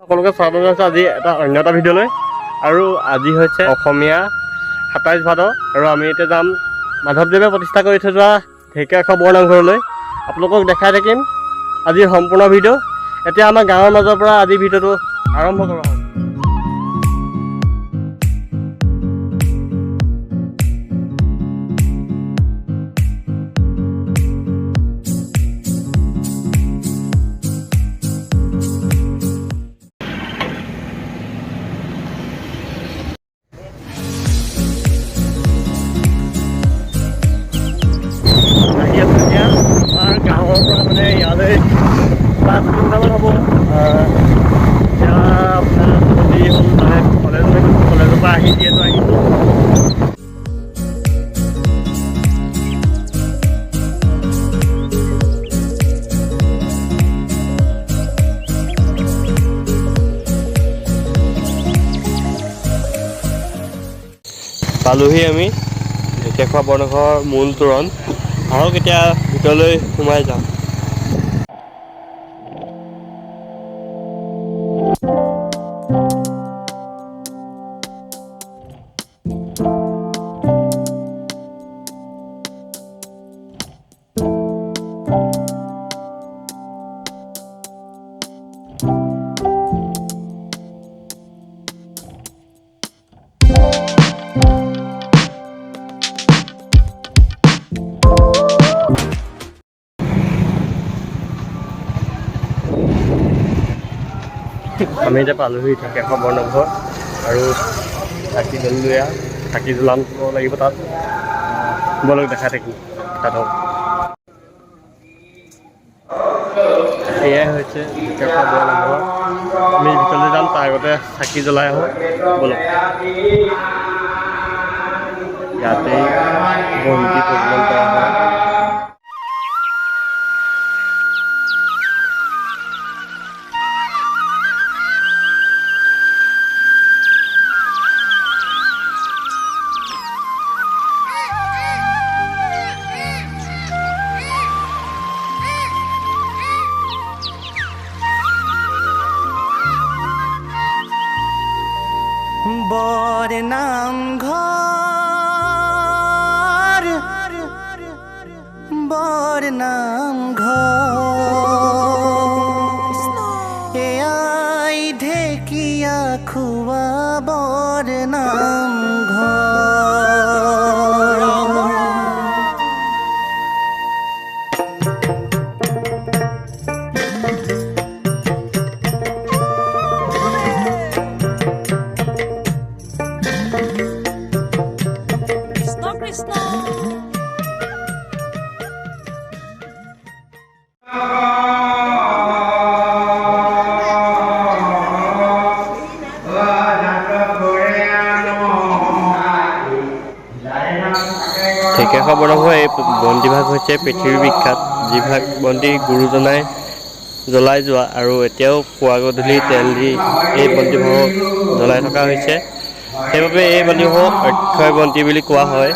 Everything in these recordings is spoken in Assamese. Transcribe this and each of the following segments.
সকলোকে স্বাগতম জনাইছোঁ আজি এটা অন্য এটা ভিডিঅ'লৈ। আৰু আজি হৈছে অসমীয়া ২৭ ভাদ আৰু আমি এতিয়া যাম মাধৱদেৱে প্ৰতিষ্ঠা কৰি থৈ যোৱা ঢেকীয়াখোৱা বৰনামঘৰলৈ। আপোনালোকক দেখাই থাকিম আজিৰ সম্পূৰ্ণ ভিডিঅ'। এতিয়া আমাৰ গাঁৱৰ মাজৰ পৰা আজি ভিডিঅ'টো আৰম্ভ কৰা হ'ব। আমাৰ গাঁৱৰ পৰা মানে ইয়ালৈ ৫ কিলোমিটাৰমান হ'ব। এতিয়া আপোনাৰ নদী হ'ল মানে কলেজৰ পৰা আহি যিহেতু আহিছোঁ। পালোহি আমি ঢেকীয়াখোৱা বৰনামঘৰৰ মূল তোৰণ। আহক এতিয়া ভিতৰলৈ সোমাই যাম। আমি এতিয়া পালোহি ঢেকীয়াখোৱা বৰনামঘৰ আৰু চাকি জ্বলাব লাগিব তাত। বলক দেখাই থাকিম তাত। এয়াই হৈছে ঢেকীয়াখোৱা বৰনামঘৰ। আমি ভিতৰলৈ যাম, তাৰ আগতে চাকি জ্বলাই আহোঁ বলক। ইয়াতেই বন্তি প্ৰজ্বলন কৰা হয়। বৰনামঘৰ এয়াই ঢেকীয়াখোৱা বৰনামঘৰ। ঢেকীয়াখোৱা বৰনামঘৰৰ এই বন্তিভাগ হৈছে পৃথিৱীৰ বিখ্যাত, যিভাগ বন্তি গুৰুজনাই জ্বলাই যোৱা আৰু এতিয়াও পুৱা গধূলি তেল দি এই বন্তিভাগক জ্বলাই থকা হৈছে। সেইবাবে এই বন্তিভাগক অক্ষয় বন্তি বুলি কোৱা হয়।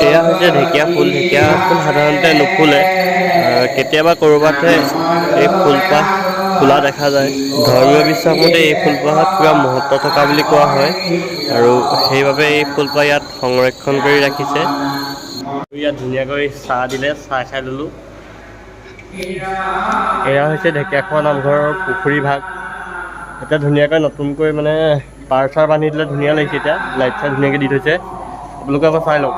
এয়া হৈছে ঢেকীয়া ফুল সাধাৰণতে নুফুলে, কেতিয়াবা ক'ৰবাতহে এই ফুলপাহ ফুলা দেখা যায়। ধৰ্মীয় বিশ্বাস মতে এই ফুলপাহত কিবা মহত্ব থকা বুলি কোৱা হয় আৰু সেইবাবে এই ফুলপাহ ইয়াত সংৰক্ষণ কৰি ৰাখিছে। ইয়াত ধুনীয়াকৈ চাহ দিলে, চাহ খাই ল'লোঁ। এয়া হৈছে ঢেকীয়াখোৱা নামঘৰৰ পুখুৰী ভাগ। এতিয়া ধুনীয়াকৈ নতুনকৈ মানে পাৰ চাৰ বান্ধি দিলে ধুনীয়া লাগিছে। এতিয়া লাইট চাইট ধুনীয়াকৈ দি থৈছে, আপোনালোকে আকৌ চাই লওক।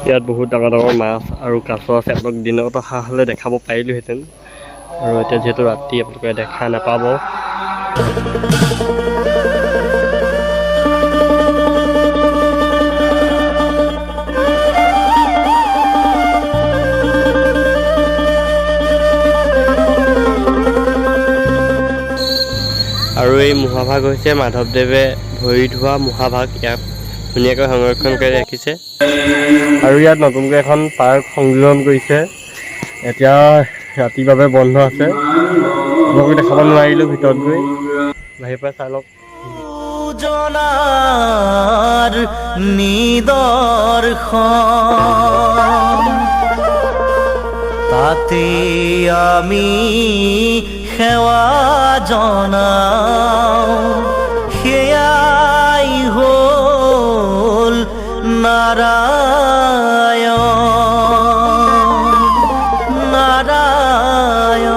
ইয়াত বহুত ডাঙৰ ডাঙৰ মাছ আৰু কাছ আছে। আপোনালোক দিনত অহা হ'লে দেখাব পাৰিলোহেঁতেন, আৰু এতিয়া যিহেতু ৰাতি আপোনালোকে দেখা নাপাব। আৰু এই মুখাভাগ হৈছে মাধৱদেৱে ভৰি ধোৱা মুখাভাগ। ইয়াক ধুনীয়াকৈ সংৰক্ষণ কৰি ৰাখিছে। আৰু ইয়াত নতুনকৈ এখন পাৰ্ক সংযোজন কৰিছে। এতিয়া ৰাতিৰ বাবে বন্ধ আছে, আপোনালোকে দেখাব নোৱাৰিলোঁ ভিতৰত গৈ। বাহিৰৰ পৰা চাই লওক। জনাৰ নিদৰ্শন তাতে আমি সেৱা জনাও সেয়াই হ'ল নাৰায়ণ নাৰায়ণ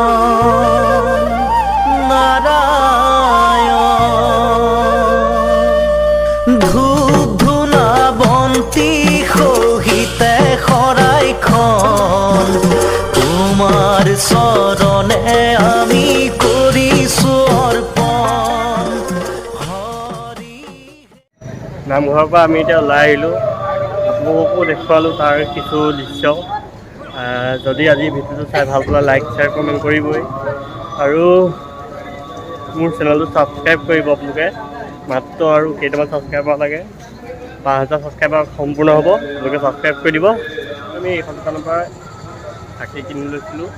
নাৰায়ণ ধূপ ধূনা বন্তি সহিতে শৰাইখন তোমাৰ চৰণে আমি কৰিছোঁ অৰ্পণ হৰি। নামঘৰৰ পৰা আমি এতিয়া ওলাই আহিলোঁ, আপোনালোককো দেখুৱালোঁ তাৰ কিছু দৃশ্য। যদি আজি ভিডিঅ'টো চাই ভাল পালে লাইক শ্বেয়াৰ কমেণ্ট কৰিবই, আৰু মোৰ চেনেলটো ছাবস্ক্ৰাইব কৰিব আপোনালোকে। মাত্ৰ আৰু কেইটামান ছাবস্ক্ৰাইবাৰ লাগে, 5000 ছাবস্ক্ৰাইবাৰ সম্পূৰ্ণ হ'ব, আপোনালোকে ছাবস্ক্ৰাইব কৰি দিব। আমি এইখন দোকানৰ পৰা চাকি কিনি লৈছিলোঁ,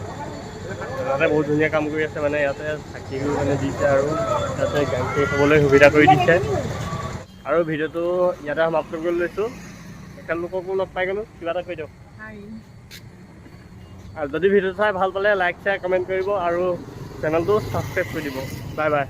ইয়াতে বহুত ধুনীয়া কাম কৰি আছে, মানে ইয়াতে চাকিও মানে দিছে আৰু ইয়াতে গাড়ী চাড়ী থ'বলৈ সুবিধা কৰি দিছে। আৰু ভিডিঅ'টো ইয়াতে সমাপ্ত কৰি লৈছোঁ। তেখেতলোককো লগ পাই গ'লোঁ, কিবা এটা কৰি দিয়ক। আৰু যদি ভিডিঅ'টো চাই ভাল পালে লাইক শ্বেয়াৰ কমেণ্ট কৰিব আৰু চেনেলটো ছাবস্ক্ৰাইব কৰি দিব। Bye bye.